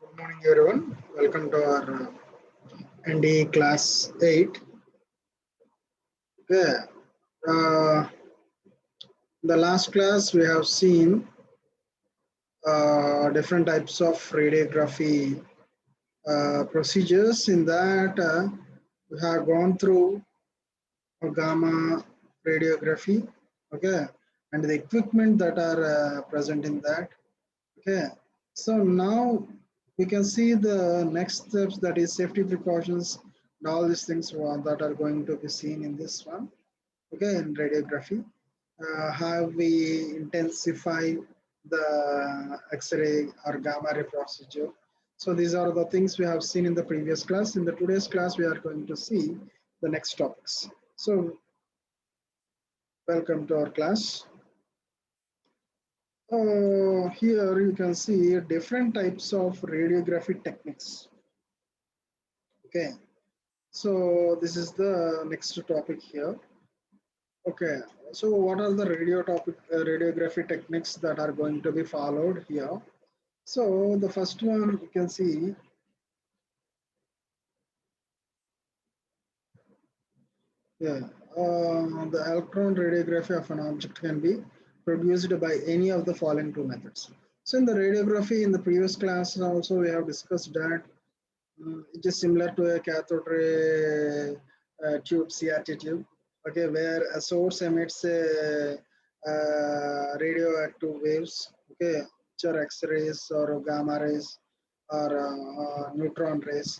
Good morning, everyone. Welcome to our Nde Class 8. Okay. Uh, the last class we have seen different types of radiography procedures. In that, we have gone through gamma radiography. Okay, and the equipment that are present in that. Okay, so now we can see the next steps, that is safety precautions and all these things that are going to be seen in this one. Okay, in radiography, how we intensify the X-ray or gamma ray procedure. So these are the things we have seen in the previous class. In the today's class, we are going to see the next topics. So welcome to our class. Here you can see different types of radiography techniques. Okay, so this is the next topic here. Okay, so what are the radiography techniques that are going to be followed here? So the first one you can see, yeah, the electron radiography of an object can be produced by any of the following two methods. So in the radiography, in the previous class also we have discussed that it is similar to a cathode ray tube, CRT tube, okay, where a source emits radioactive waves, okay, which are X-rays or gamma rays or neutron rays,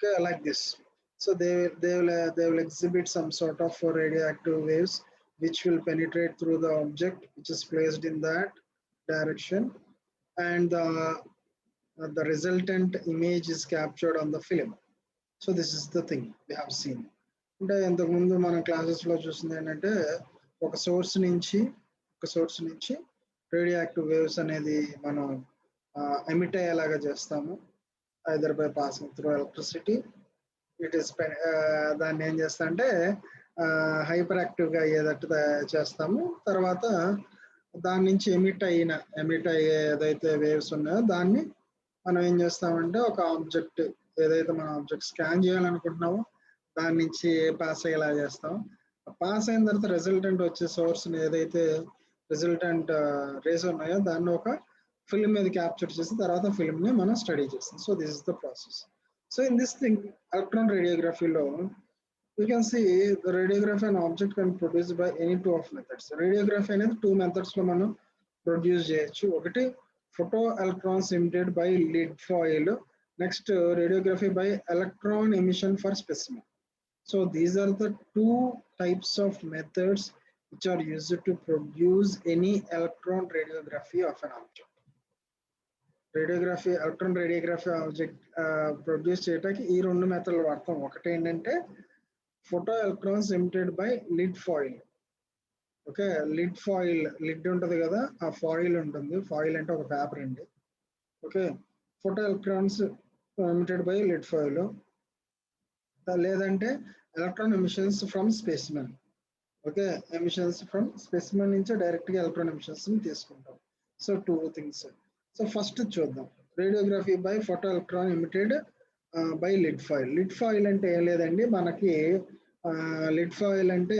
okay, like this. So they will exhibit some sort of radioactive waves which will penetrate through the object which is placed in that direction, and the resultant image is captured on the film. So this is the thing we have seen. అంటే ఇంతకుముందు మన క్లాసెస్లో చూసింది ఏంటంటే ఒక source నుంచి radio active waves అనేది మనం ఎమిట్ అయ్యేలాగా చేస్తాము, either by passing through electricity. It is దాన్ని ఏం చేస్తా అంటే హైపర్ యాక్టివ్గా అయ్యేటట్టు చేస్తాము. తర్వాత దాని నుంచి ఎమిట్ అయ్యే ఏదైతే వేవ్స్ ఉన్నాయో దాన్ని మనం ఏం చేస్తామంటే ఒక ఆబ్జెక్ట్, ఏదైతే మనం ఆబ్జెక్ట్ స్కాన్ చేయాలనుకుంటున్నామో దాని నుంచి పాస్ అయ్యేలా చేస్తాం. పాస్ అయిన తర్వాత రిజల్టెంట్ వచ్చే సోర్స్ ఏదైతే రిజల్టెంట్ రేస్ ఉన్నాయో దాన్ని ఒక ఫిల్మ్ మీద క్యాప్చర్ చేసి తర్వాత ఫిల్మ్ ని మనం స్టడీ చేస్తాం. So this is the process. So in this thing electron రేడియోగ్రఫీలో you can see the radiography an object can produce by any two of methods. Radiography అనేది టూ మెథడ్స్ లో మనం ప్రొడ్యూస్ చేయొచ్చు. ఒకటి photo electrons emitted by lead foil, next radiography by electron emission for specimen. So these are the two types of methods which are used to produce any electron radiography of an object. Electron radiography object produce చేయడానికి ఈ రెండు మెథడ్లు వాడతాం. ఒకటి ఏంటంటే photo electrons emitted by lead foil. Okay, lid ఉంటుంది కదా, ఆ foil ఉంటుంది. ఫాయిల్ అంటే ఒక పేపర్ అండి. Okay, photo electrons emitted by lead foil, లేదంటే electron emissions from specimen. Okay, emissions from specimen నుంచి డైరెక్ట్గా ఎలక్ట్రాన్ ఎమిషన్స్ తీసుకుంటాం. So two things. So first చూద్దాం, radiography by photo electron emitted by lead foil. Lead foil అంటే ఏం లేదండి, మనకి lid foil అంటే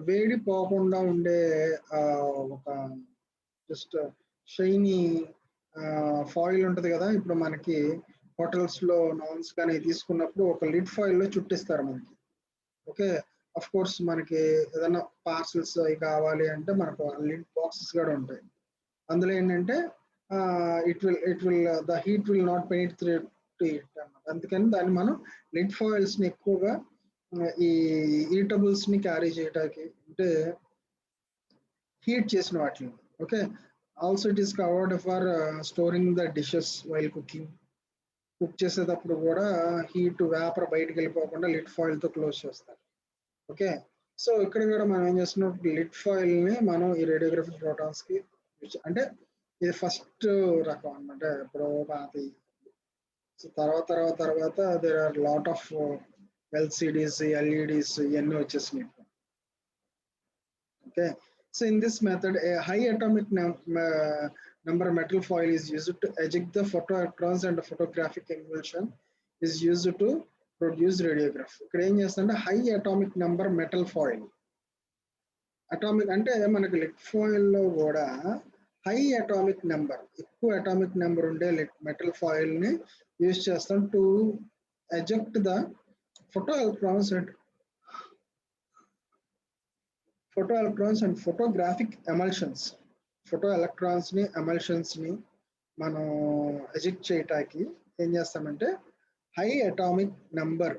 వేడి పోకుండా ఉండే ఒక జస్ట్ షైనీ ఫాయిల్ ఉంటుంది కదా. ఇప్పుడు మనకి హోటల్స్లో నాన్స్ కానీ తీసుకున్నప్పుడు ఒక లిడ్ ఫాయిల్లో చుట్టిస్తారు మనకి. ఓకే, అఫ్ కోర్స్ మనకి ఏదైనా పార్సల్స్ అవి కావాలి అంటే మనకు లిడ్ బాక్సెస్ కూడా ఉంటాయి. అందులో ఏంటంటే it will the heat will not penetrate to it అన్నమాట. అందుకని దాన్ని మనం లిడ్ ఫాయిల్స్ని ఎక్కువగా ఈ ఈటబుల్స్ని క్యారీ చేయడానికి, అంటే హీట్ చేసిన వాటిని. Okay, also it is covered for storing the dishes while cooking. Cook చేసేటప్పుడు కూడా హీట్ వేపర్ బయటకు వెళ్ళిపోకుండా లిడ్ ఫాయిల్తో క్లోజ్ చేస్తారు. ఓకే, సో ఇక్కడ కూడా మనం ఏం చేస్తున్నాం, లిడ్ ఫాయిల్ని మనం ఈ రేడియోగ్రఫీ ఫోటాన్స్కి, అంటే ఇది ఫస్ట్ రకం అనమాట, ఎప్పుడో పాతి. సో తర్వాత there are lot of LCDs, LEDs ఇవన్నీ వచ్చేసినాయి. Okay, so in this method a high atomic number metal foil is used to eject the photoelectrons and photographic emulsion is used to produce radiograph. ఇక్కడ ఏం చేస్తుంటే high atomic number metal foil, atomic అంటే మనకి lid foil లో కూడా high atomic number, ఎక్కువ atomic number ఉండే metal foil ని యూజ్ చేస్తాం to eject the photoelectrons and photographic emulsions. Photoelectrons ని emulsions ని మనం ఎజెక్ట్ చేయటానికి ఏం చేస్తామంటే హై అటామిక్ నెంబర్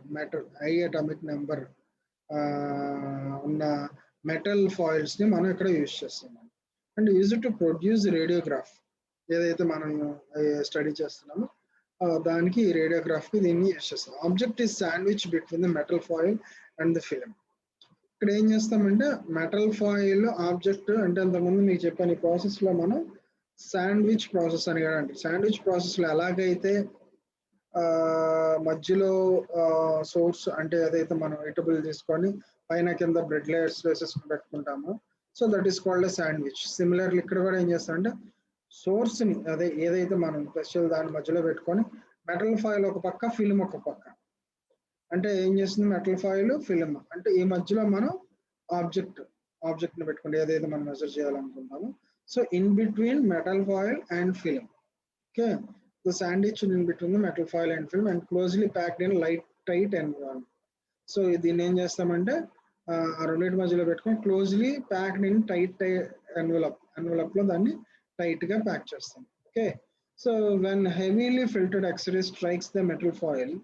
ఉన్న మెటల్ ఫాయిల్స్ ని మనం ఇక్కడ యూజ్ చేస్తున్నాం. And use to produce radiograph, ఏదైతే మనం స్టడీ చేస్తున్నామో దానికి రేడియోగ్రాఫ్ కి దీన్ని యూజ్ చేస్తాం. Object is sandwich between the metal foil and the film. ఇక్కడ ఏం చేస్తామంటే మెటల్ ఫాయిల్ ఆబ్జెక్ట్ అంటే అంతకుముందు మీకు చెప్పాను, ఈ ప్రాసెస్ లో మనం శాండ్విచ్ ప్రాసెస్ అని కూడా అంటారు. శాండ్విచ్ ప్రాసెస్ లో ఎలాగైతే మధ్యలో సోర్స్ అంటే ఏదైతే మనం ఎటబుల్ తీసుకొని పైన కింద బ్రెడ్ లేయర్స్ వేసేసుకుని పెట్టుకుంటామో, so that is called a sandwich. Similarly ఇక్కడ కూడా ఏం చేస్తామంటే సోర్స్ ని అదే ఏదైతే మనం స్పెషల్ దాని మధ్యలో పెట్టుకొని మెటల్ ఫాయిల్ ఒక పక్క, ఫిల్మ్ ఒక పక్క, అంటే ఏం చేస్తుంది మెటల్ ఫాయిల్ ఫిల్మ్ అంటే ఈ మధ్యలో మనం ఆబ్జెక్ట్ ని పెట్టుకుంటే ఏదైతే మనం మెజర్ చేయాలనుకుంటామో, so in between metal foil and film. Okay, the sandwich in between the metal foil and film and closely packed in tight environment. So దీన్ని ఏం చేస్తామంటే ఆ రెండింటి మధ్యలో పెట్టుకొని closely packed in tight envelope లో దాన్ని టైట్ గా ప్యాక్ చేస్తాం. Okay, so when heavily filtered X-ray strikes the metal foil,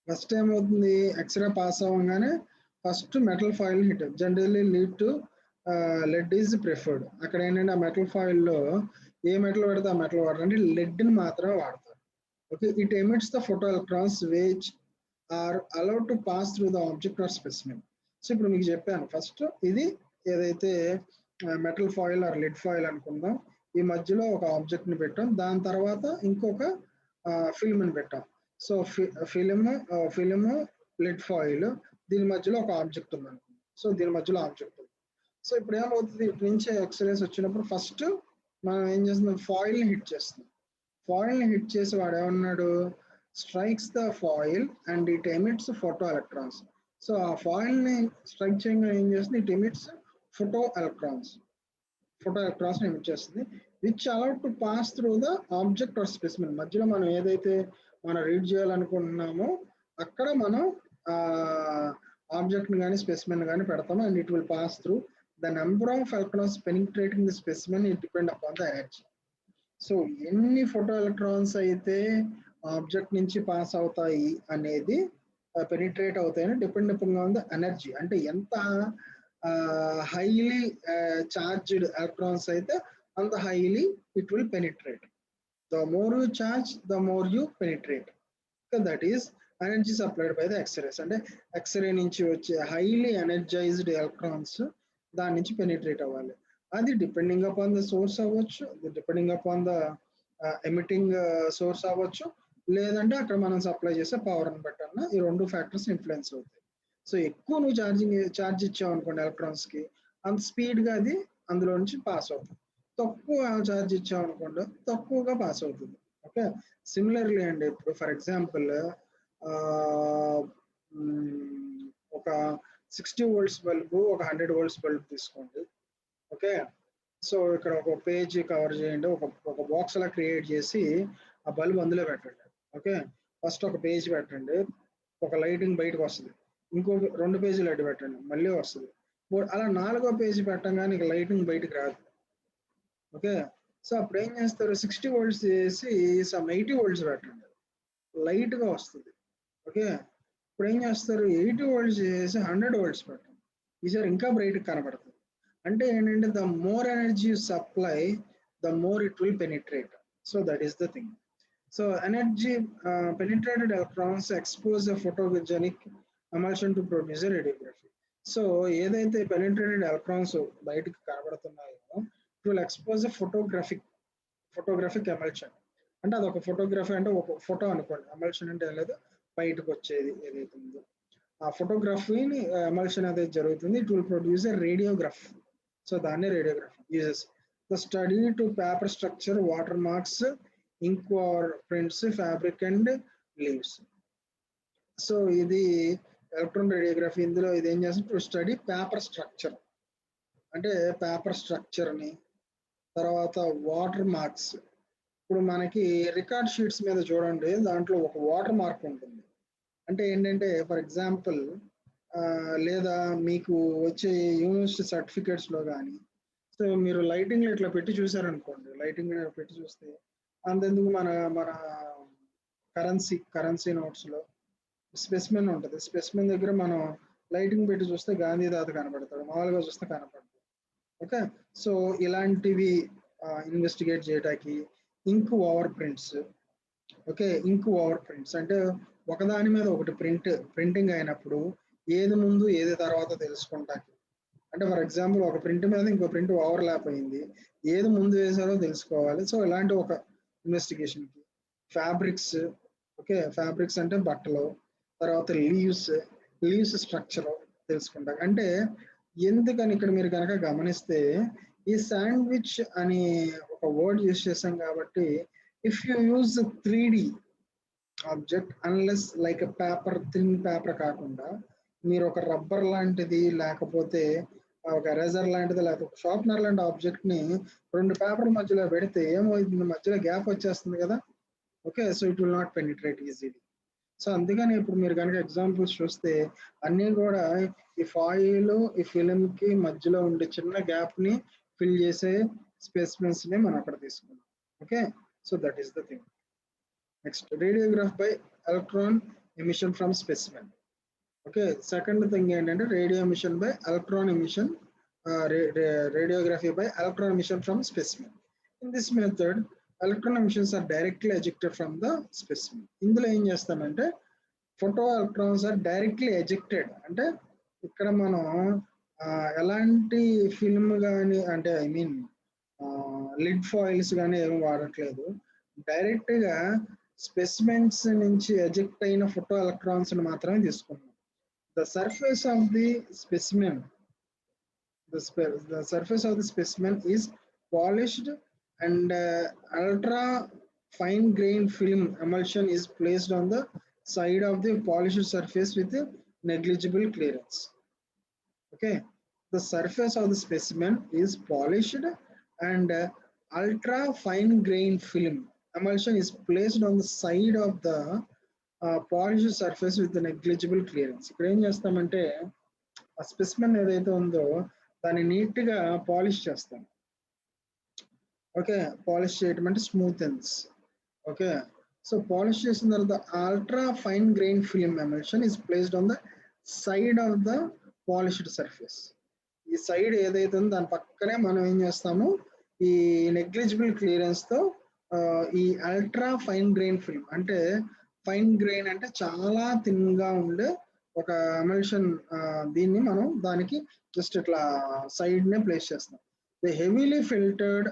first ఏమవుతుంది, ఎక్స్రే పాస్ అవ్వగానే first metal foil hit, generally lead to lead is preferred. అక్కడ ఏంటంటే ఆ మెటల్ ఫాయిల్ లో ఏ మెటల్ పెడితే ఆ మెటల్ వాడతారు అంటే లెడ్ ని మాత్రమే వాడతారు. Okay, it emits the photo electrons which are allowed to pass through the object or specimen. So ఇప్పుడు మీకు చెప్పాను, ఫస్ట్ ఇది ఏదైతే metal foil or lead foil అనుకుందాం, ఈ మధ్యలో ఒక ఆబ్జెక్ట్ ని పెట్టాం, దాని తర్వాత ఇంకొక ఫిల్మ్ ని పెట్టాం. సో ఫిలిం లెడ్ ఫాయిల్, దీని మధ్యలో ఒక ఆబ్జెక్ట్ ఉంది అనుకుందాం. సో దీని మధ్యలో ఆబ్జెక్ట్ ఉంది. సో ఇప్పుడు ఏమవుతుంది, ఇటు నుంచి ఎక్స్రేస్ వచ్చినప్పుడు ఫస్ట్ మనం ఏం చేస్తున్నాం, ఫాయిల్ ని హిట్ చేస్తున్నాం. ఫాయిల్ ని హిట్ చేసి వాడు ఏమన్నాడు, strikes the foil and it emits photo electrons. So ఆ ఫాయిల్ ని స్ట్రైక్ చేయగా ఏం చేస్తుంది, ఇట్ ఎమిట్స్ ఫోటో ఎలక్ట్రాన్స్ ని ఎమిట్ చేస్తుంది, which allowed to pass through the object or specimen. మధ్యలో మనం ఏదైతే మనం రీడ్ చేయాలనుకుంటున్నామో అక్కడ మనం ఆబ్జెక్ట్ ని కానీ స్పెసిమెన్ కానీ పెడతాము, and it will pass through. The number of electrons penetrating the specimen is depend upon the energy. So ఎన్ని ఫోటో ఎలక్ట్రాన్స్ అయితే ఆబ్జెక్ట్ నుంచి పాస్ అవుతాయి అనేది పెనిట్రేట్ అవుతాయని depend upon on the energy, అంటే ఎంత హైలీ చార్జ్డ్ ఎలక్ట్రాన్స్ అయితే అంత highly it will penetrate. The more you charge the more you penetrate. That is energy supplied by the X-rays. అంటే ఎక్స్రే నుంచి వచ్చే హైలీ ఎనర్జైజ్డ్ ఎలక్ట్రాన్స్ దాని నుంచి penetrate అవ్వాలి. అది డిపెండింగ్ అపాన్ ద సోర్స్ అవ్వచ్చు, depending upon the emitting source అవ్వచ్చు, లేదంటే అక్కడ మనం సప్లై చేసే పవర్ అని బట్టి ఈ రెండు ఫ్యాక్టర్స్ ఇన్ఫ్లుయెన్స్ అవుతాయి. సో ఎక్కువ నువ్వు ఛార్జ్ ఇచ్చావు అనుకోండి ఎలక్ట్రాన్స్ కి, అంత స్పీడ్ గా అది అందులో నుంచి పాస్ అవుతుంది. తక్కువ ఛార్జ్ ఇచ్చావు అనుకోండి తక్కువగా పాస్ అవుతుంది. ఓకే, సిమిలర్లీ అండి, ఇప్పుడు ఫర్ ఎగ్జాంపుల్ ఒక 60 volts బల్బు ఒక 100 volts బల్బ్ తీసుకోండి. ఓకే, సో ఇక్కడ ఒక పేజ్ కవర్ చేయండి, ఒక బాక్స్ అలా క్రియేట్ చేసి ఆ బల్బ్ అందులో పెట్టండి. ఓకే, ఫస్ట్ ఒక పేజ్ పెట్టండి, ఒక లైటింగ్ బయటకు వస్తుంది, ఇంకొక 2 పేజీలు అడ్డు పెట్టండి, మళ్ళీ వస్తుంది, అలా 4వ పేజీ పెట్టంగానే లైటింగ్ బయటకు రాదు. ఓకే, సో అప్పుడు ఏం చేస్తారు, 60 volts చేసి సమ్ 80 volts పెట్టండి, లైట్ గా వస్తుంది. ఓకే, ఇప్పుడు ఏం చేస్తారు, 80 volts చేసి 100 volts పెట్టండి, ఈసారి ఇంకా బ్రైట్ కనబడుతుంది. అంటే ఏంటంటే the more energy supply the more it will penetrate. So that is the thing. So energy penetrated electrons expose a photogenic emulsion to produce radiography. So ఏదైతే పెనిట్రేటెడ్ ఎలక్ట్రాన్స్ బయటకు కనబడుతున్నాయో it will expose a photographic emulsion. అంటే అదొక photography, అంటే ఒక photo అనుకోండి, emulsion అంటే ఏం లేదు, బయటకు వచ్చేది ఏదైతే ఉందో ఆ ఫోటోగ్రఫీని ఎమల్షన్ అనేది జరుగుతుంది, it will produce a radiograph. So దాన్ని radiography uses. The study to paper structure, watermarks, ink or prints, fabric and leaves. So ఇది ఎలక్ట్రాన్ రేడియోగ్రఫీ. ఇందులో ఇది ఏం చేస్తుంది, టు స్టడీ పేపర్ స్ట్రక్చర్ అంటే పేపర్ స్ట్రక్చర్ని, తర్వాత వాటర్ మార్క్స్. ఇప్పుడు మనకి రికార్డ్ షీట్స్ మీద చూడండి, దాంట్లో ఒక వాటర్ మార్క్ ఉంటుంది. అంటే ఏంటంటే ఫర్ ఎగ్జాంపుల్ లేదా మీకు వచ్చే యూనివర్సిటీ సర్టిఫికేట్స్లో కానీ, సో మీరు లైటింగ్ ఇట్లా పెట్టి చూసారనుకోండి, లైటింగ్ పెట్టి చూస్తే అంతెందుకు మన మన కరెన్సీ నోట్స్లో స్పెసిమెన్ ఉంటుంది. స్పెసిమెన్ దగ్గర మనం లైటింగ్ పెట్టి చూస్తే గాంధీ తాత కనపడతాడు, మామూలుగా చూస్తే కనపడతాడు. ఓకే, సో ఇలాంటివి ఇన్వెస్టిగేట్ చేయడానికి ఇంక్ ఓవర్ ప్రింట్స్. ఓకే, ఇంక్ ఓవర్ ప్రింట్స్ అంటే ఒకదాని మీద ఒకటి ప్రింటింగ్ అయినప్పుడు ఏది ముందు ఏది తర్వాత తెలుసుకుంటానికి. అంటే ఫర్ ఎగ్జాంపుల్ ఒక ప్రింట్ మీద ఇంకో ప్రింట్ ఓవర్లాప్ అయింది, ఏది ముందు వేసారో తెలుసుకోవాలి. సో ఇలాంటి ఒక ఇన్వెస్టిగేషన్కి. ఫ్యాబ్రిక్స్, ఓకే, ఫ్యాబ్రిక్స్ అంటే బట్టలు. తర్వాత లీవ్స్ స్ట్రక్చర్ తెలుసుకుంటాం. అంటే ఎందుకని ఇక్కడ మీరు కనుక గమనిస్తే ఈ శాండ్విచ్ అని ఒక వర్డ్ యూజ్ చేసాం కాబట్టి, if you use 3D object unless like paper, thin paper కాకుండా మీరు ఒక రబ్బర్ లాంటిది, లేకపోతే ఒక ఎరేజర్ లాంటిది, లేకపోతే షార్ప్నర్ లాంటి ఆబ్జెక్ట్ ని రెండు పేపర్ మధ్యలో పెడితే ఏమవుతుంది, మధ్యలో గ్యాప్ వచ్చేస్తుంది కదా. Okay, so it will not penetrate easily. So అందుకని ఇప్పుడు మీరు కనుక ఎగ్జాంపుల్స్ చూస్తే అన్నీ కూడా ఈ ఫాయిల్, ఈ ఫిలిం కి మధ్యలో ఉండే చిన్న గ్యాప్ ని ఫిల్ చేసే స్పెసిమెన్స్ ని మనం అక్కడ తీసుకున్నాం. Okay, so that is the thing. Next, radiograph by electron emission from specimen. Okay, second thing ఏంటంటే radiography by electron emission from specimen. In this method electron emissions are directly ejected from the specimen. ఇందులో ఏం చేస్తామంటే photo electrons are directly ejected. అంటే ఇక్కడ మనం ఎలాంటి film కానీ, అంటే ఐ మీన్ లిడ్ ఫాయిల్స్ కానీ ఏమి వాడట్లేదు, డైరెక్ట్గా స్పెసిమెన్స్ నుంచి ఎజెక్ట్ అయిన ఫోటో ఎలక్ట్రాన్స్ మాత్రమే తీసుకున్నాం. The surface of the specimen is polished and ultra fine grain film emulsion is placed on the side of the polished surface with negligible clearance. Okay, the surface of the specimen is polished and ultra fine grain film emulsion is placed on the side of the polished surface with the negligible clearance. ఇక్కడ ఏం చేస్తామంటే ఆ specimen ఏదైతే ఉందో దాన్ని నీట్గా polish చేస్తాం. Okay, polish చేయటం అంటే స్మూతెన్స్. ఓకే, సో పాలిష్ చేసిన తర్వాత ultra fine grain film emulsion is placed on the side of the polished surface. ఈ సైడ్ ఏదైతే ఉందో దాని పక్కనే మనం ఏం చేస్తాము, ఈ నెగ్లిజిబుల్ క్లియరెన్స్ తో ఈ అల్ట్రా ఫైన్ గ్రెయిన్ ఫిల్మ్, అంటే ఫైన్ గ్రెయిన్ అంటే చాలా థిన్ గా ఉండే ఒక ఎమల్షన్, దీన్ని మనం దానికి జస్ట్ ఇట్లా సైడ్ నే ప్లేస్ చేస్తాం. The heavily filtered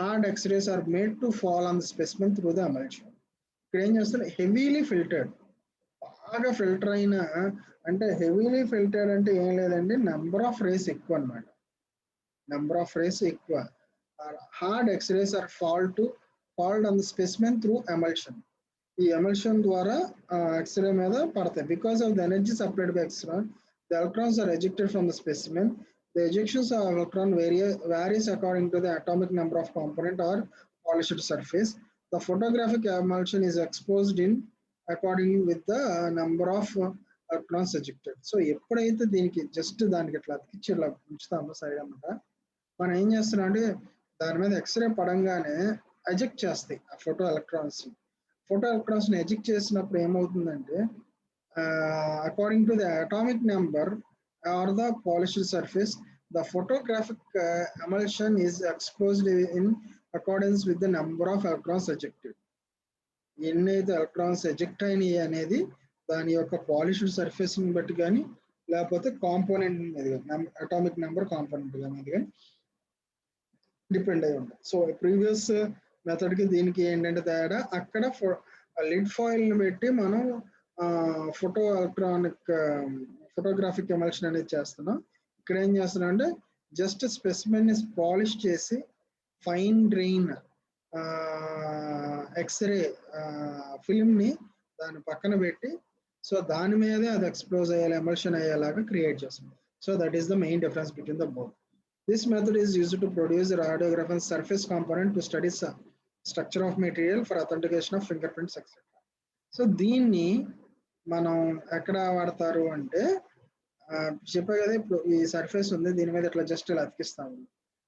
hard x-rays are made to fall on the specimen through the emulsion. ఇక్కడ ఏం చేస్తారు, హెవీలీ ఫిల్టర్డ్, బాగా ఫిల్టర్ అయిన, అంటే హెవీలీ ఫిల్టర్డ్ అంటే ఏం లేదండి, నెంబర్ ఆఫ్ రేస్ ఎక్కువ అనమాట, నెంబర్ ఆఫ్ రేస్ ఎక్కువ. Hard x-rays are falled on the specimen through emulsion. ఈ ఎమల్షన్ ద్వారా ఎక్స్రే మీద పడతాయి. Because of the energy supplied by extron, the electrons are ejected from the specimen. The ejections of electron varies according to the atomic number of component or polished surface. The photographic emulsion is exposed in according with the number of electrons ejected. So ఎప్పుడైతే దీనికి just దానికి ఇట్లా అతికిచ్చి ఇలా ఉంచుతామో side అన్నమాట, మనం ఏం చేస్తున్నాం అంటే దాని మీద ఎక్స్రే పడంగానే ఎజెక్ట్ చేస్తాయి ఆ ఫోటో ఎలక్ట్రాన్స్. ఫోటో ఎలక్ట్రాన్స్ ని ఎజెక్ట్ చేసినప్పుడు ఏమవుతుందంటే according to the atomic number or the polished surface, the photographic emulsion is exposed in accordance with the number of electrons ejected. ఎన్నైతే ఎలక్ట్రాన్స్ ఎజెక్ట్ అయినాయి అనేది దాని యొక్క పాలిష్డ్ సర్ఫేస్ ని బట్టి కానీ, లేకపోతే కాంపోనెంట్ మీద కానీ, అటామిక్ నెంబర్ కాంపోనెంట్ అనేది కానీ డిపెండ్ అయి ఉంటుంది. సో ప్రీవియస్ మెథడ్ కి దీనికి ఏంటంటే తేడా, అక్కడ లిడ్ ఫాయిల్ ని పెట్టి మనం ఫోటోగ్రాఫిక్ ఎమల్షన్ అనేది చేస్తున్నాం. ఇక్కడ ఏం చేస్తున్నాం అంటే జస్ట్ స్పెసిమెన్ ని పాలిష్ చేసి ఫైన్ గ్రెయిన్ ఎక్స్రే ఫిల్మ్ని దాని పక్కన పెట్టి సో దాని మీదే అది ఎక్స్ప్లోజ్ అయ్యేలా ఎమల్షన్ అయ్యేలాగా క్రియేట్ చేస్తుంది. So that is the main difference between the both. This method is used to produce radiograph and surface component to study structure of material for authentication of fingerprints etc. So దీన్ని మనం ఎక్కడ వాడతారు అంటే చెప్పే కదా ఇప్పుడు ఈ సర్ఫేస్ ఉంది దీని మీద ఇట్లా జస్ట్ ఇలా అతికిస్తాము.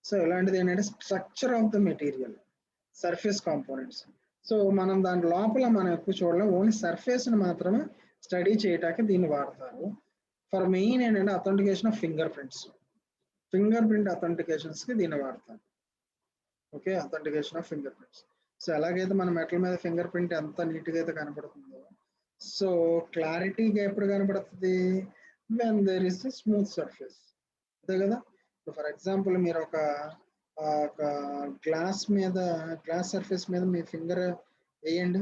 సో ఇలాంటిది ఏంటంటే structure of the material surface components. So మనం దాని లోపల మనం ఎక్కువ చూడలేం, ఓన్లీ సర్ఫేస్ని మాత్రమే స్టడీ చేయటానికి దీన్ని వాడతారు. ఫర్ మెయిన్ ఏంటంటే authentication of fingerprints, fingerprint అథెంటికేషన్స్కి దీన్ని వాడతారు. Okay, authentication of fingerprints. So ఎలాగైతే మన మెటల్ మీద ఫింగర్ ప్రింట్ ఎంత నీట్గా అయితే కనపడుతుందో, సో క్లారిటీగా ఎప్పుడు కనపడుతుంది, when there is smooth surface, అంతే కదా. ఫర్ ఎగ్జాంపుల్ మీరు ఒక గ్లాస్ సర్ఫేస్ మీద మీ ఫింగర్ వేయండి,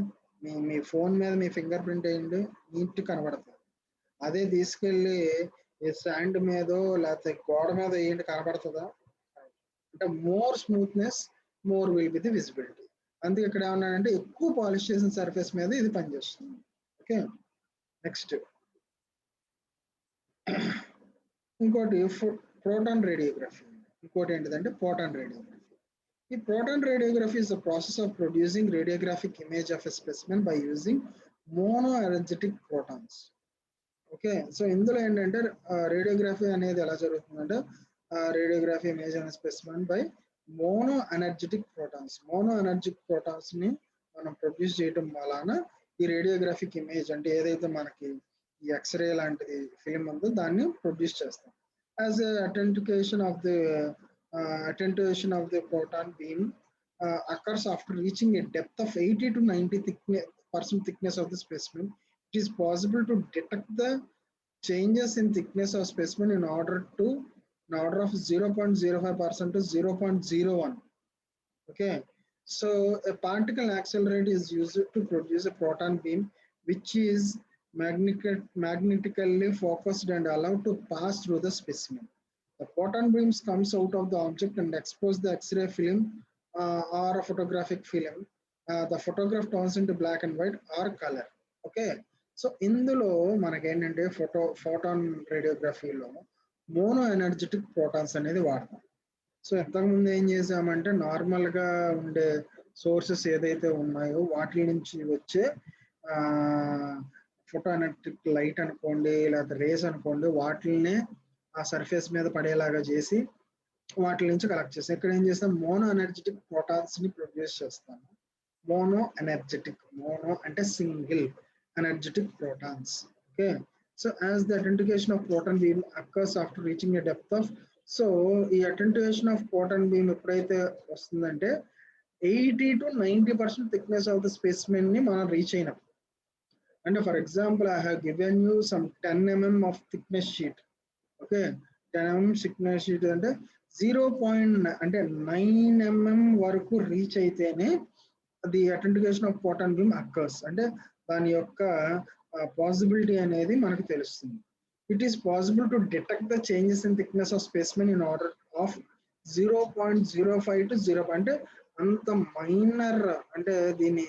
మీ ఫోన్ మీద మీ ఫింగర్ ప్రింట్ వేయండి, నీట్ కనబడుతుంది. అదే తీసుకెళ్ళి ఈ శాండ్ మీదో లేకపోతే గోడ మీద వేయండి, కనబడుతుందా? అంటే more smoothness, more will be the visibility. అందుకే ఇక్కడ ఏమన్నానంటే ఎక్కువ పాలిష్ చేసిన సర్ఫేస్ మీద ఇది పనిచేస్తుంది. ఓకే, నెక్స్ట్ ఇంకోటి ప్రోటాన్ రేడియోగ్రఫీ. ఇంకోటి ఏంటిదంటే ప్రోటాన్ రేడియోగ్రఫీ. ఈ proton radiography is the process of producing radiographic image of a specimen by using mono energetic protons. Okay, so ఇందులో ఏంటంటే రేడియోగ్రఫీ అనేది ఎలా జరుగుతుందంటే రేడియోగ్రఫీ ఇమేజ్ అనే specimen by mono energetic protons. Mono energetic protons ని మనం produce చేయడం వలన ఈ రేడియోగ్రాఫిక్ ఇమేజ్ అంటే ఏదైతే మనకి ఈ ఎక్స్రే లాంటిది ఫిల్మ్ ఉందో దాన్ని ప్రొడ్యూస్ చేస్తాం. As authentication of the proton beam occurs after reaching a depth of 80 to 90% thickness of the specimen. It is possible to detect the changes in thickness of specimen in order of 0.05% to 0.01. Okay, so a particle accelerator is used to produce a proton beam which is magnetically focused and allowed to pass through the specimen. The proton beams comes out of the object and expose the X-ray film or a photographic film. The photograph turns into black and white or color. Okay, so ఇందులో మనకి ఏంటంటే photon రేడియోగ్రఫీలో mono energetic protons అనేది వాడతాం. So ఇంతకుముందు ఏం చేసామంటే నార్మల్గా ఉండే సోర్సెస్ ఏదైతే ఉన్నాయో వాటి నుంచి వచ్చే ఫోటో ఎనర్జెటిక్ లైట్ అనుకోండి లేకపోతే రేస్ అనుకోండి, వాటిల్నే ఆ సర్ఫేస్ మీద పడేలాగా చేసి వాటి నుంచి కలెక్ట్ చేస్తాం. ఇక్కడ ఏం చేస్తాం, మోనో ఎనర్జెటిక్ ప్రోటాన్స్ ని ప్రొడ్యూస్ చేస్తాము. మోనో అంటే single energetic protons. Okay, so as the authentication of proton beam occurs after reaching a depth of, so ఈ అథెంటికేషన్ ఆఫ్ ప్రోటాన్ బీమ్ ఎప్పుడైతే వస్తుందంటే 80 to 90% thickness of the specimen ని మనం రీచ్ అయినప్పుడు. అంటే for example I have given you some 10 mm of thickness sheet. Okay, 10 mm thickness sheet అంటే 0.9 mm వరకు రీచ్ అయితేనే the authentication of proton beam occurs, అంటే దాని యొక్క పాసిబిలిటీ అనేది మనకు తెలుస్తుంది. It is possible to detect the changes in thickness of specimen in order of 0.05 to 0, అంటే అంత మైనర్, అంటే దీని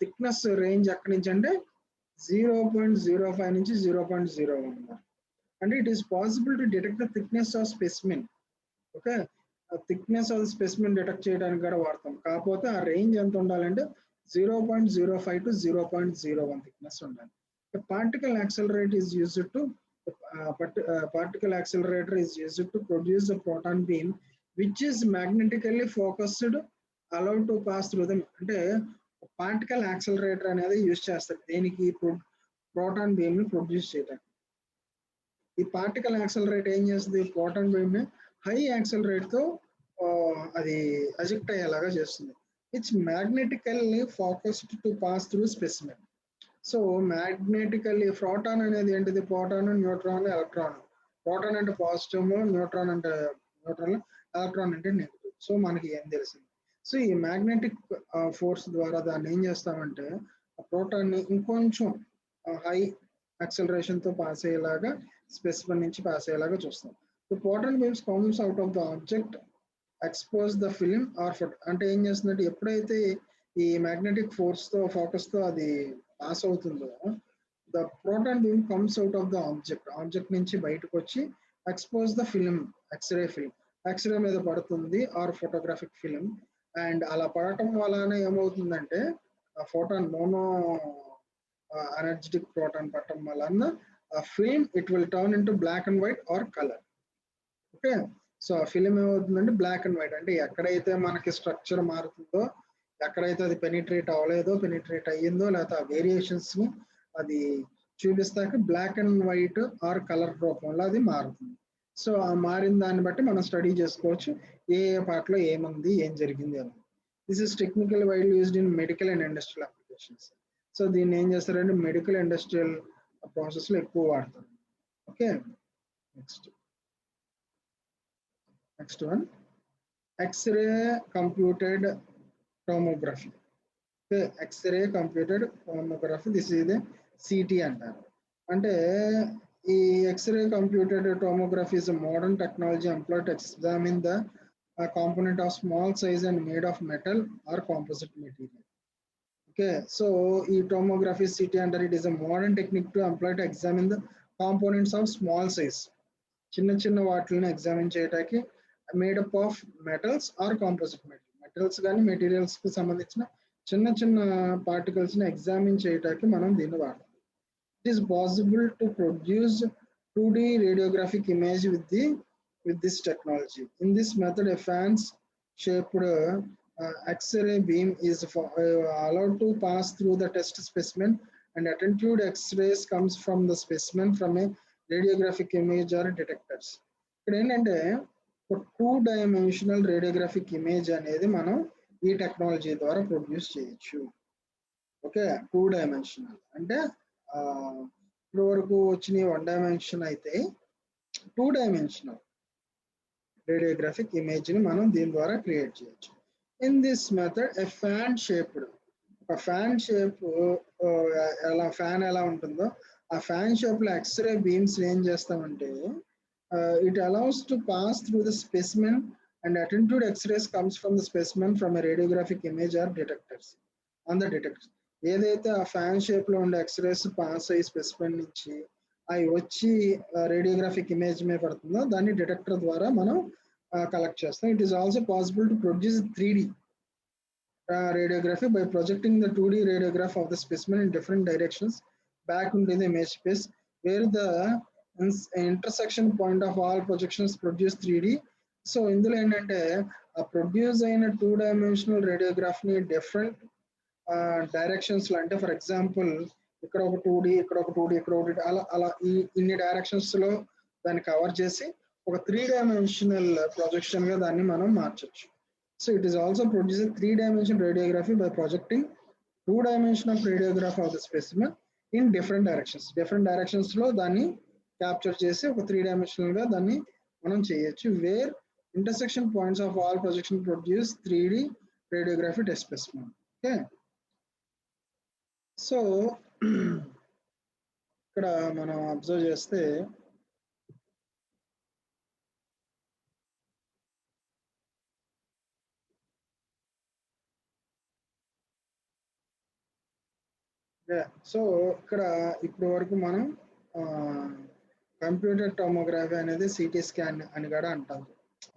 థిక్నెస్ రేంజ్ ఎక్కడి నుంచి అంటే 0.05 నుంచి 0.01. అంటే it is possible to detect the thickness of specimen. Okay, thickness of specimen detect చేయడానికి కూడా వాడతాం. కాకపోతే ఆ రేంజ్ ఎంత ఉండాలంటే 0.05 to 0.01 థిక్నెస్ ఉండాలి. Particle accelerator is used to produce a proton beam which is magnetically focused, allowed to pass through them. అంటే particle accelerator అనేది యూజ్ చేస్తారు దేనికి, ప్రోటాన్ బీమ్ ని ప్రొడ్యూస్ చేయడానికి. ఈ పార్టికల్ యాక్సిలరేటర్ ఏం చేస్తుంది, ప్రోటాన్ బీమ్ ని హై యాక్సిలరేట్ తో అది అజెక్ట్ అయ్యేలాగా చేస్తుంది. It's magnetically focused to pass through specimen. So magnetically, proton అనేది ఏంటిది, ప్రోటాన్, న్యూట్రాన్, ఎలక్ట్రాన్. ప్రోటాన్ అంటే పాజిటివ్, న్యూట్రాన్ అంటే న్యూట్రల్, ఎలక్ట్రాన్ అంటే నెగిటివ్. సో మనకి ఏం తెలిసింది, సో ఈ మ్యాగ్నెటిక్ ఫోర్స్ ద్వారా దాన్ని ఏం చేస్తామంటే ప్రోటాన్ ని ఇంకొంచెం హై యాక్సిలరేషన్ తో పాస్ అయ్యేలాగా, స్పెసిమెన్ నుంచి పాస్ అయ్యేలాగా చూస్తాం. The proton beams comes out of the object expose the film or photo అంటే ఏం చేస్తుందంటే ఎప్పుడైతే ఈ మ్యాగ్నెటిక్ ఫోర్స్ తో ఫోకస్ తో అది పాస్ అవుతుందో the proton beam comes out of the object నుంచి బయటకు వచ్చి expose the film X-ray film X-ray మీద పడుతుంది ఆర్ ఫోటోగ్రాఫిక్ ఫిలిం అండ్ అలా పడటం వలన ఏమవుతుందంటే ఆ ఫోటాన్ మోనో ఎనర్జెటిక్ ప్రోటాన్ పడటం వలన ఆ film it will turn into black and white or colour. Okay, so ఆ ఫిలిం ఏమవుతుందంటే బ్లాక్ అండ్ వైట్ అంటే ఎక్కడైతే మనకి స్ట్రక్చర్ మారుతుందో ఎక్కడైతే అది పెనిట్రేట్ అవ్వలేదో పెనిట్రేట్ అయ్యిందో లేకపోతే ఆ వేరియేషన్స్ ని అది చూపిస్తాక black and white or colour రూపంలో అది మారుతుంది. సో ఆ మారిన దాన్ని బట్టి మనం స్టడీ చేసుకోవచ్చు ఏ ఏ పార్ట్లో ఏముంది ఏం జరిగింది అని. This is technical widely used in medical and industrial applications. So దీన్ని ఏం చేస్తారంటే మెడికల్ ఇండస్ట్రియల్ ప్రాసెస్ లో ఎక్కువ వాడతారు. Okay, next one X-ray computed tomography. Okay, X-ray computed tomography this is CT అంటారు. అంటే ఈ X-ray computed tomography is modern technology employed to examine the component of small size and made of metal or composite material. Okay, so tomography CT under it is a modern technique to employ to examine the components of small size. చిన్న చిన్న వాటిని examine చేయడానికి made up of metals or composite metals కానీ materials కి సంబంధించిన చిన్న చిన్న particles ని ఎగ్జామిన్ చేయడానికి మనం దీన్ని వాడతాం. It is possible to produce 2D radiographic image with this technology. In this method, a fan-shaped X-ray beam is allowed to pass through the test specimen, and attended X-rays comes from the specimen from a radiographic image or detectors. ఇక్కడ ఏంటంటే ఒక 2-dimensional radiographic image అనేది మనం ఈ technology ద్వారా produce చేయొచ్చు. Okay, 2-dimensional అంటే ఇప్పుడు వరకు వచ్చిన 1-dimension అయితే 2-dimensional రేడియోగ్రాఫిక్ ఇమేజ్ ని మనం దీని ద్వారా క్రియేట్ చేయొచ్చు. In this method a fan shaped ఒక ఫ్యాన్ షేప్ ఎలా ఫ్యాన్ ఎలా ఉంటుందో ఆ ఫ్యాన్ షేప్ లో ఎక్స్రే బీమ్స్ ఏం చేస్తామంటే it allows to pass through the specimen and attenuated x-rays comes from the specimen from a radiographic image or detectors on the detectors. ఏదైతే ఆ ఫ్యాన్ షేప్ లో ఉండే ఎక్స్రేస్ పాస్ అయ్యి specimen నుంచి అవి వచ్చి రేడియోగ్రాఫిక్ ఇమేజ్ మీద పడుతుందో దాన్ని డిటెక్టర్ ద్వారా మనం కలెక్ట్ చేస్తాం. It is also possible to produce 3D radiography by projecting the 2D radiograph of the specimen in different directions back into the image space where the intersection point of all projections produce 3D. So ఇందులో ఏంటంటే ఆ produce అయిన 2-dimensional radiograph ని different directions లో అంటే for example ఇక్కడ ఒక 2D ఇక్కడ ఒక 2D ఇక్కడ ఒకటి అలా అలా ఇన్ని డైరెక్షన్స్ లో దాన్ని కవర్ చేసి ఒక 3-dimensional ప్రొజెక్షన్ గా దాన్ని మనం మార్చొచ్చు. So it is also producing 3-dimensional radiography by projecting 2-dimensional radiograph of the specimen in different directions. Different directions లో దాన్ని క్యాప్చర్ చేసి ఒక 3-dimensional గా దాన్ని మనం చేయొచ్చు. Where intersection points of all projection produce 3D radiography test specimen. Okay. So ఇక్కడ మనం అబ్జర్వ్ చేస్తే సో ఇక్కడ ఇప్పటి వరకు మనం కంప్యూటర్ టోమోగ్రఫీ అనేది సిటీ స్కాన్ అని కూడా అంటాం.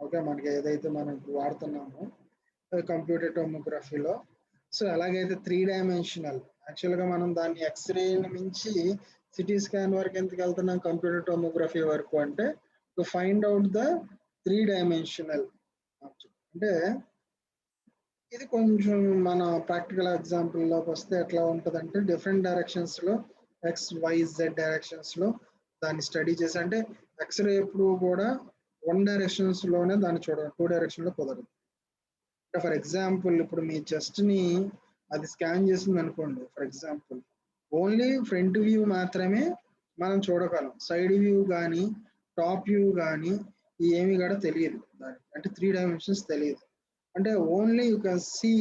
ఓకే, మనకి ఏదైతే మనం వాడుతున్నామో కంప్యూటర్ టోమోగ్రఫీలో సో ఎలాగైతే 3-dimensional యాక్చువల్గా మనం దాన్ని ఎక్స్రే మించి సిటీ స్కాన్ వరకు ఎందుకు వెళ్తున్నాం కంప్యూటర్ టోమోగ్రఫీ వరకు అంటే to find out the 3-dimensional object. అంటే ఇది కొంచెం మన ప్రాక్టికల్ ఎగ్జాంపుల్లోకి వస్తే ఎట్లా ఉంటుందంటే డిఫరెంట్ డైరెక్షన్స్ లో XYZ డైరెక్షన్స్ లో దాన్ని స్టడీ చేసి అంటే ఎక్స్రే ఎప్పుడు కూడా 1 డైరెక్షన్స్ లోనే దాన్ని చూడాలి, 2 డైరెక్షన్ లో కుదరదు. ఫర్ ఎగ్జాంపుల్ ఇప్పుడు మీ చెస్ట్ ని అది స్కాన్ చేసింది అనుకోండి, for example only front view మాత్రమే మనం చూడగలం, సైడ్ వ్యూ కానీ టాప్ వ్యూ కానీ ఏమి కూడా తెలియదు దానికి, అంటే 3 డైమెన్షన్స్ తెలియదు. అంటే only you can see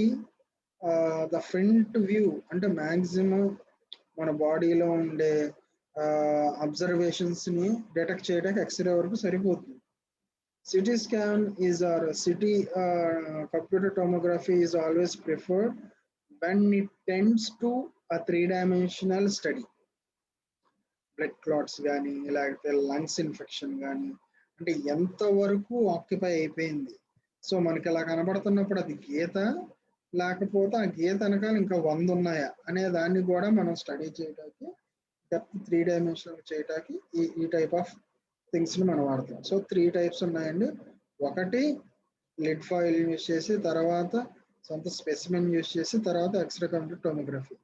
the front view అంటే మ్యాక్సిమం మన బాడీలో ఉండే అబ్జర్వేషన్స్ ని డిటెక్ట్ చేయడానికి ఎక్స్రే వరకు సరిపోతుంది. CT scan is or CT computer tomography is always preferred when it tends to a three-dimensional study. Blood clots కానీ లేకపోతే లంగ్స్ ఇన్ఫెక్షన్ కానీ అంటే ఎంతవరకు ఆక్యుపై అయిపోయింది. సో మనకి ఇలా కనబడుతున్నప్పుడు అది గీత, లేకపోతే ఆ గీత వెనకాల ఇంకా 100 ఉన్నాయా అనే దాన్ని కూడా మనం స్టడీ చేయడానికి, డెప్త్ 3 డైమెన్షనల్ చేయడానికి ఈ టైప్ ఆఫ్ థింగ్స్ని మనం వాడతాం. సో 3 టైప్స్ ఉన్నాయండి. ఒకటి లిడ్ ఫాయిల్ యూజ్ చేసి, తర్వాత సొంత స్పెసిమెన్ యూజ్ చేసి, తర్వాత x-ray computer tomography.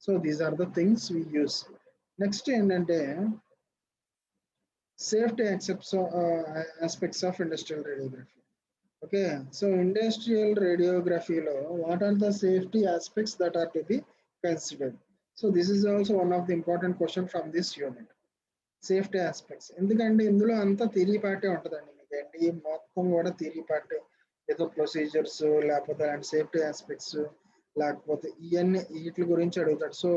So these are the things we use. Next ఏంటంటే safety aspects of industrial radiography. Okay, so industrial రేడియోగ్రఫీలో what are the safety aspects that are to be considered? So this is also one of the important question from this unit. Safety aspects, ఎందుకంటే ఇందులో అంతా theory పార్టే ఉంటుందండి. మీకు ఈ మొత్తం కూడా theory పార్టే. ఏదో ప్రొసీజర్స్ లేకపోతే అలాంటి సేఫ్టీ ఆస్పెక్ట్స్ లేకపోతే ఇవన్నీ వీటి గురించి అడుగుతాడు. సో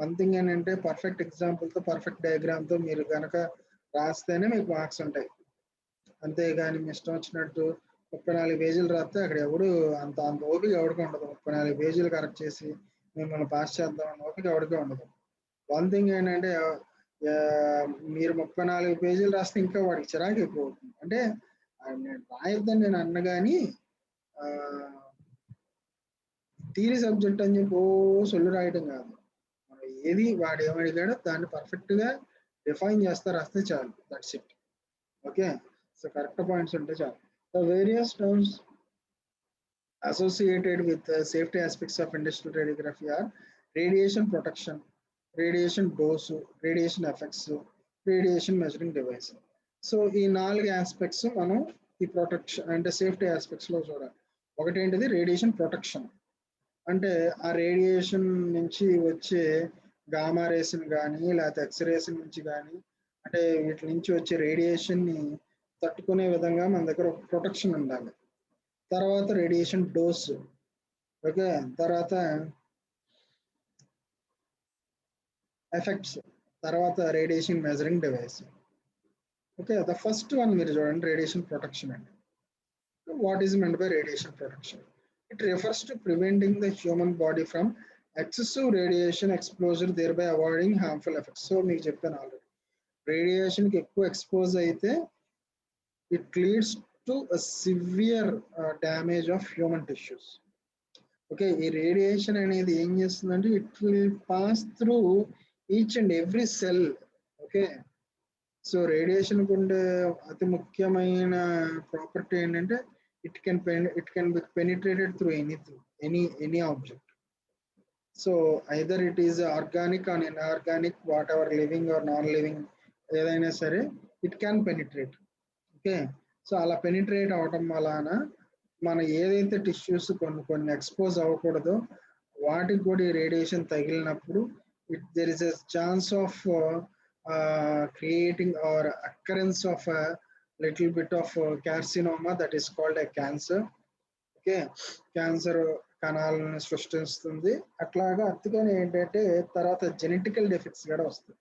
వన్ థింగ్ ఏంటంటే పర్ఫెక్ట్ ఎగ్జాంపుల్తో పర్ఫెక్ట్ డయాగ్రామ్తో మీరు కనుక రాస్తేనే మీకు మార్క్స్ ఉంటాయి. అంతేగాని మీ ఇష్టం వచ్చినట్టు 34 పేజీలు రాస్తే అక్కడ ఎవడు అంత ఓపిక ఎవరికి ఉండదు. 34 పేజీలు కరెక్ట్ చేసి మిమ్మల్ని పాస్ చేద్దామని ఓపిక ఎవరికి ఉండదు. వన్ థింగ్ ఏంటంటే మీరు 34 పేజీలు రాస్తే ఇంకా వాడికి చిరాకు ఎక్కువ అవుతుంది. అంటే నేను రాయొద్దని నేను అన్న కానీ థియరీ సబ్జెక్ట్ అని చెప్పి సొల్లు రాయటం కాదు. మనం ఏది వాడు ఏమడిగాడో దాన్ని పర్ఫెక్ట్గా డిఫైన్ చేస్తే రాస్తే చాలు. That's it. Okay, so correct points ఉంటే చాలు. The various terms associated with the safety aspects of industrial radiography are radiation protection, radiation dose, radiation effects, radiation measuring device. So ఈ 4 ఆస్పెక్ట్స్ మనం ఈ ప్రొటెక్షన్ అంటే safety ఆస్పెక్ట్స్లో చూడాలి. ఒకటి ఏంటిది radiation protection, అంటే ఆ రేడియేషన్ నుంచి వచ్చే గామా రేస్ని కానీ లేకపోతే ఎక్స్రేస్ నుంచి కానీ అంటే వీటి నుంచి వచ్చే రేడియేషన్ని తట్టుకునే విధంగా మన దగ్గర ఒక ప్రొటెక్షన్ ఉండాలి. తర్వాత రేడియేషన్ డోస్. ఓకే, తర్వాత ఎఫెక్ట్స్, తర్వాత radiation measuring device. Okay, the first one మీరు చూడండి, రేడియేషన్ ప్రొటెక్షన్ అండి. What is meant by radiation protection? It refers to preventing the human body from excessive radiation exposure, thereby avoiding harmful effects. So మీకు చెప్పాను already, రేడియేషన్కి ఎక్కువ expose అయితే it leads to a severe damage of human tissues. Okay, ఈ radiation అనేది ఏం చేస్తుందంటే it will pass through each and every cell. Okay, so రేడియేషన్కి ఉండే అతి ముఖ్యమైన ప్రాపర్టీ ఏంటంటే it can be penetrated through anything, any object. So either it is organic or inorganic, whatever living or non-living ఏదైనా సరే it can penetrate. Okay, so అలా penetrate అవటం వలన మన ఏదైతే టిష్యూస్ కొన్ని ఎక్స్పోజ్ అవ్వకూడదో వాటికి కూడా ఈ రేడియేషన్ తగిలినప్పుడు there is a chance of creating or occurrence of a little bit of carcinoma, that is called a cancer. Okay, cancer కణాలను సృష్టిస్తుంది. అట్లాగా అందుకని ఏంటంటే తర్వాత జెనెటికల్ డిఫెక్ట్స్ కూడా వస్తాయి.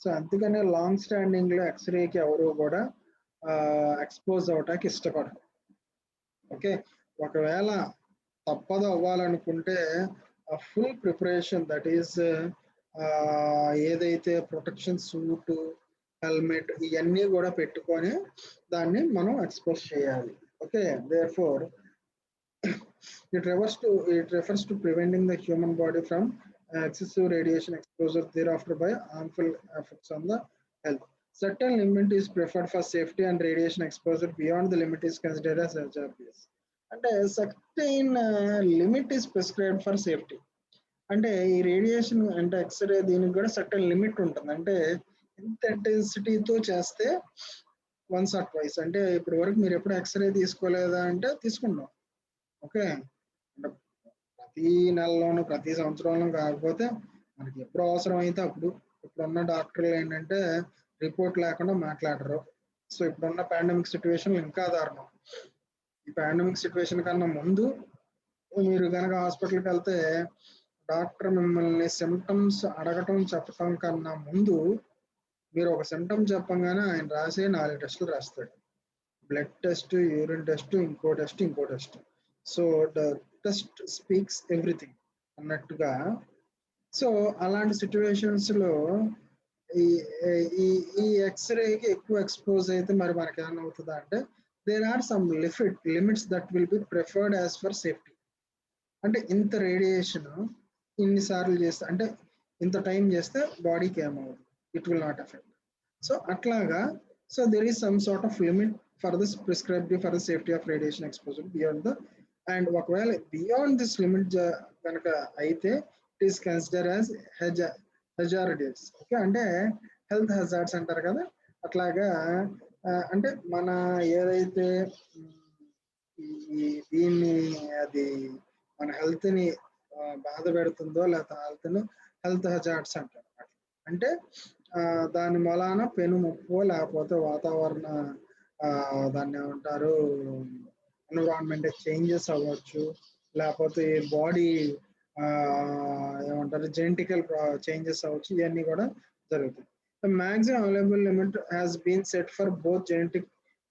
సో అందుకనే లాంగ్ స్టాండింగ్లో ఎక్స్రేకి ఎవరు కూడా ఎక్స్పోజ్ అవటానికి ఇష్టపడరు. ఓకే, ఒకవేళ తప్పదు అవ్వాలనుకుంటే ఆ ఫుల్ ప్రిపరేషన్, దట్ ఈస్ ఏదైతే ప్రొటెక్షన్ సూట్, హెల్మెట్ ఇవన్నీ కూడా పెట్టుకొని దాన్ని మనం ఎక్స్పోజ్ చేయాలి. Okay, therefore it refers to preventing the human body from excessive radiation exposure thereafter by harmful effects on the health. Certain limit is preferred for safety and radiation exposure beyond the limit is considered as HRPS. అంటే certain limit is prescribed for safety. అంటే ఈ radiation అంటే x ray దీనికి కూడా certain limit ఉంటుంది. అంటే ఎంత ఇంటెన్సిటీతో చేస్తే వన్స్ ఆర్ ట్వైస్, అంటే ఇప్పటి వరకు మీరు ఎప్పుడు ఎక్స్రే తీసుకోలేదా అంటే తీసుకుంటాం. ఓకే, అంటే ప్రతి నెలలోనూ ప్రతి సంవత్సరంలో కాకపోతే మనకి ఎప్పుడు అవసరం అయితే అప్పుడు. ఇప్పుడున్న డాక్టర్లు ఏంటంటే రిపోర్ట్ లేకుండా మాట్లాడరు. సో ఇప్పుడున్న పాండమిక్ సిచ్యువేషన్ ఇంకా దారుణం. ఈ పాండమిక్ సిచ్యువేషన్ కన్నా ముందు మీరు కనుక హాస్పిటల్కి వెళ్తే డాక్టర్ మిమ్మల్ని సిమ్టమ్స్ అడగటం చెప్పటం కన్నా ముందు మీరు ఒక సిమ్టమ్ చెప్పంగానే ఆయన రాసి 4 టెస్టులు రాస్తాడు. blood test, urine test, ఇంకో test. So the test speaks everything అన్నట్టుగా. సో అలాంటి సిచ్యువేషన్స్లో ఈ ఈ ఈ ఎక్స్రేకి ఎక్కువ ఎక్స్పోజ్ అయితే మరి మనకి ఏమైనా అవుతుందా అంటే, there are some limits that will be preferred as for safety. అంటే ఇంత రేడియేషన్ ఇన్నిసార్లు చేస్తే, అంటే ఇంత టైం చేస్తే బాడీకి ఏమవుతుంది, it will not affect. So అట్లాగా, so there is some sort of limit for this prescribed for the safety of radiation exposure beyond the, and ఒకవేళ బియాండ్ దిస్ లిమిట్ కనుక అయితే it is consider as hazardous. Okay, అంటే health hazards అంటారు కదా, అట్లాగా. అంటే మన ఏదైతే దీన్ని అది మన హెల్త్ని బాధ పెడుతుందో, లేకపోతే హెల్త్ హెజార్డ్స్ అంటారు. అంటే దాని మూలాన పెను ముప్పు, లేకపోతే వాతావరణ దాన్ని ఏమంటారు, ఎన్విరాన్మెంట్ చేంజెస్ అవ్వచ్చు, లేకపోతే బాడీ ఏమంటారు జెనెటికల్ చేంజెస్ అవ్వచ్చు, ఇవన్నీ కూడా జరుగుతాయి. The maximum available limit has been set for both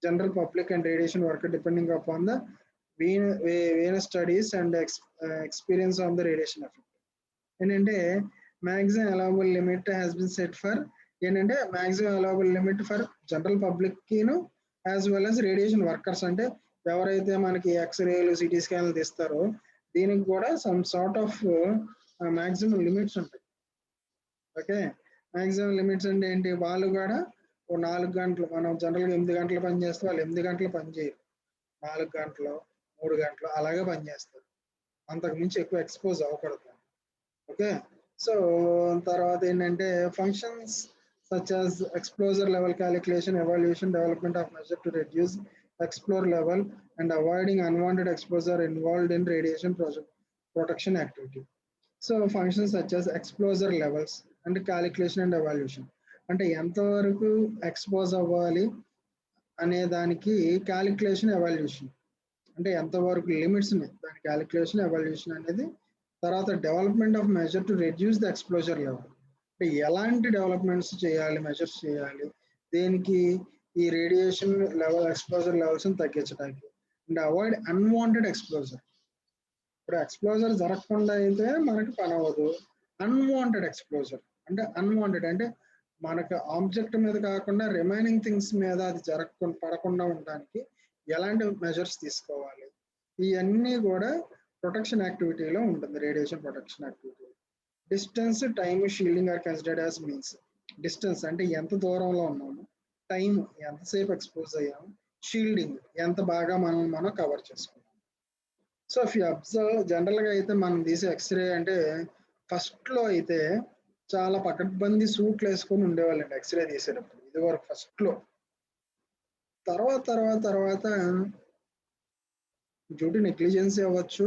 general public and radiation worker depending upon the venous studies and experience on the radiation effect. ఏంటంటే maximum allowable limit has been set for ఏంటంటే maximum allowable limit for general public as well as radiation workers. అంటే ఎవరైతే మనకి ఎక్స్రేలు, city స్కాన్లు తీస్తారో దీనికి కూడా some sort of maximum limits ఉంటాయి. Okay, maximum limits అంటే ఏంటి, వాళ్ళు కూడా ఓ 4 గంటలు, మనం జనరల్గా 8 గంటలు పని చేస్తే వాళ్ళు 8 గంటలు పని చేయరు, 4 గంటలు 3 గంటలు అలాగే పని చేస్తారు, అంతకు మించి ఎక్కువ ఎక్స్పోజ్ అవ్వకూడదు. ఓకే, సో తర్వాత ఏంటంటే functions such as ఎక్స్ప్లోజర్ level calculation, evaluation, development of measure to reduce explore level and avoiding unwanted exposure involved in radiation protection activity. So functions such as ఎక్స్ప్లోజర్ levels and calculation and evaluation, అంటే ఎంతవరకు expose అవ్వాలి అనే దానికి calculation, evaluation, అంటే ఎంతవరకు limits దాని calculation, evaluation అనేది. తర్వాత development of measure to reduce the ఎక్స్ప్లోజర్ level, అంటే ఎలాంటి డెవలప్మెంట్స్ చేయాలి, మెజర్స్ చేయాలి దేనికి, ఈ రేడియేషన్ లెవెల్, ఎక్స్ప్లోజర్ లెవెల్స్ తగ్గించడానికి. అండ్ అవాయిడ్ అన్వాంటెడ్ ఎక్స్ప్లోజర్, ఇప్పుడు ఎక్స్ప్లోజర్ జరగకుండా అయితే మనకి పని అవ్వదు. అన్వాంటెడ్ ఎక్స్ప్లోజర్ అంటే అన్వాంటెడ్ అంటే మనకు ఆబ్జెక్ట్ మీద కాకుండా రిమైనింగ్ థింగ్స్ మీద అది జరగకుండా, పడకుండా ఉండడానికి ఎలాంటి మెజర్స్ తీసుకోవాలి, ఇవన్నీ కూడా ప్రొటెక్షన్ యాక్టివిటీలో ఉంటుంది, radiation protection activity. Distance, time, shielding are considered as means. Distance అంటే ఎంత దూరంలో ఉన్నాము, టైం ఎంతసేపు ఎక్స్పోజ్ అయ్యాము, షీల్డింగ్ ఎంత బాగా మనం కవర్ చేసుకున్నాం. సో ఇఫ్ యూ అబ్జర్వ్, జనరల్గా అయితే మనం తీసే ఎక్స్రే అంటే ఫస్ట్లో అయితే చాలా పకడ్బందీ సూట్లు వేసుకొని ఉండేవాళ్ళండి ఎక్స్రే తీసేటప్పుడు, ఇదివరకు ఫస్ట్లో. తర్వాత డ్యూటీ నెగ్లిజెన్సీ అవ్వచ్చు,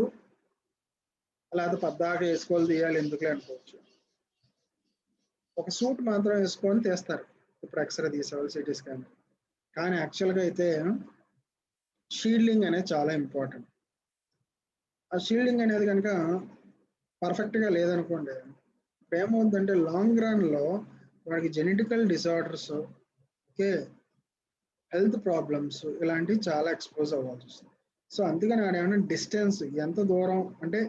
లేకపోతే పద్దాక వేసుకోవాలి తీయాలి ఎందుకులే అనుకోవచ్చు, ఒక సూట్ మాత్రం వేసుకొని తీస్తారు ఇప్పుడు ఎక్స్రే తీసేవాళ్ళు, సిటీ స్కాన్. కానీ యాక్చువల్గా అయితే షీల్డింగ్ అనేది చాలా ఇంపార్టెంట్. ఆ షీల్డింగ్ అనేది కనుక పర్ఫెక్ట్గా లేదనుకోండి, ఏమవుతుందంటే లాంగ్ రన్లో వాడికి genetical disorders, okay, health problems ఇలాంటివి చాలా ఎక్స్పోజ్ అవ్వాల్సి వస్తుంది. సో అందుకని ఆడ ఏమైనా డిస్టెన్స్ ఎంత దూరం అంటే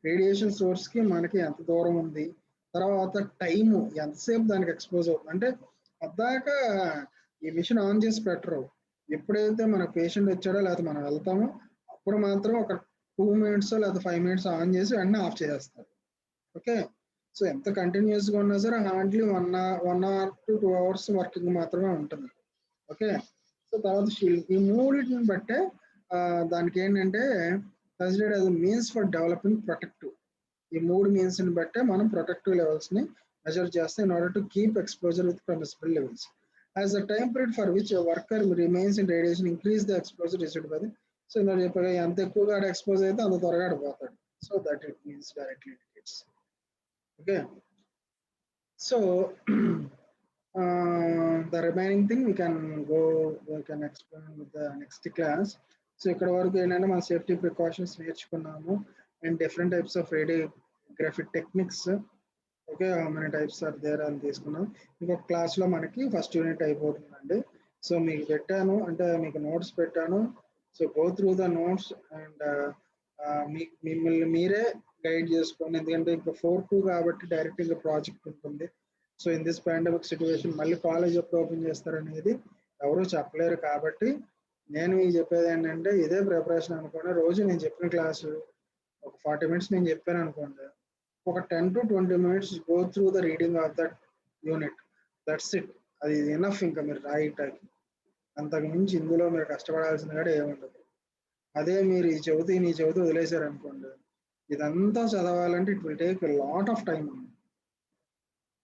రేడియేషన్ సోర్స్కి మనకి ఎంత దూరం ఉంది, తర్వాత టైము ఎంతసేపు దానికి ఎక్స్పోజ్ అవుతుంది. అంటే అదాకా ఈ మిషన్ ఆన్ చేసి పెట్టరు, ఎప్పుడైతే మన పేషెంట్ వచ్చాడో లేకపోతే మనం వెళ్తామో అప్పుడు మాత్రం ఒక 2 minutes లేదా 5 minutes ఆన్ చేసి వెంటనే ఆఫ్ చేసేస్తారు. ఓకే, సో ఎంత కంటిన్యూస్గా ఉన్నా సరే hardly 1 hour to 2 hours working మాత్రమే ఉంటుంది. ఓకే, సో తర్వాత షీల్డింగ్, ఈ మూడింటిని బట్టే దానికి ఏంటంటే considered as means for developing protective. ఈ 3 మీన్స్ని బట్టే మనం ప్రొటెక్టివ్ లెవెల్స్ని మెజర్ చేస్తాం in order to keep exposure with permissible levels. As the time period for which worker remains in radiation increase the exposure received by the. So ఇలా చెప్పగా ఎంత ఎక్కువగా ఎక్స్పోజ్ అయితే అంత త్వరగా ఆడిపోతాడు. So that it means directly indicates. Okay, so the remaining thing we can explain with the next class. So ఇక్కడ వరకు ఏంటంటే మన సేఫ్టీ ప్రికాషన్స్ నేర్చుకున్నాము and different types of radiography techniques. Okay, how many types are there అని తీసుకున్నాం. ఇంకొక క్లాస్లో మనకి ఫస్ట్ యూనిట్ అయిపోతుందండి. సో మీకు పెట్టాను, అంటే మీకు నోట్స్ పెట్టాను. So go through the notes and మిమ్మల్ని మీరే గైడ్ చేసుకోండి. ఎందుకంటే ఇంకా 4-2 కాబట్టి డైరెక్ట్ ఇంకా ప్రాజెక్ట్ ఉంటుంది. So in this pandemic situation మళ్ళీ కాలేజ్ ఎప్పుడు ఓపెన్ చేస్తారనేది ఎవరూ చెప్పలేరు. కాబట్టి నేను మీకు చెప్పేది ఏంటంటే ఇదే ప్రిపరేషన్ అనుకోండి. రోజు నేను చెప్పిన క్లాసు ఒక 40 మినిట్స్ నేను చెప్పాను అనుకోండి, ఒక 10 to 20 minutes go through the reading of that unit. That's it. అది ఎనఫ్. ఇంకా మీరు రాయటానికి అంతకు మించి ఇందులో మీరు కష్టపడాల్సింది కూడా ఏముండదు. అదే మీరు ఈ చెబుతూ వదిలేశారు అనుకోండి, ఇదంతా చదవాలంటే it will take lot of time.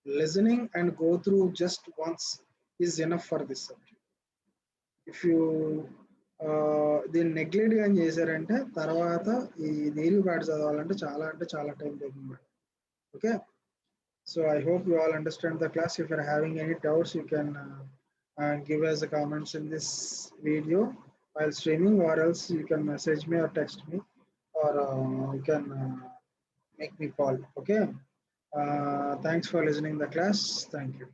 Listening and go through just once is enough for this subject. If you దీన్ని నెగ్లెక్ట్ కానీ చేశారంటే తర్వాత ఈ నీళ్ళు పాటు చదవాలంటే చాలా అంటే చాలా time taking. Okay, so I hope you all understand the class. If you're having any doubts, you can give us the comments in this video while streaming, or else you can message me or text me, or you can make me call. Okay, thanks for listening the class. Thank you.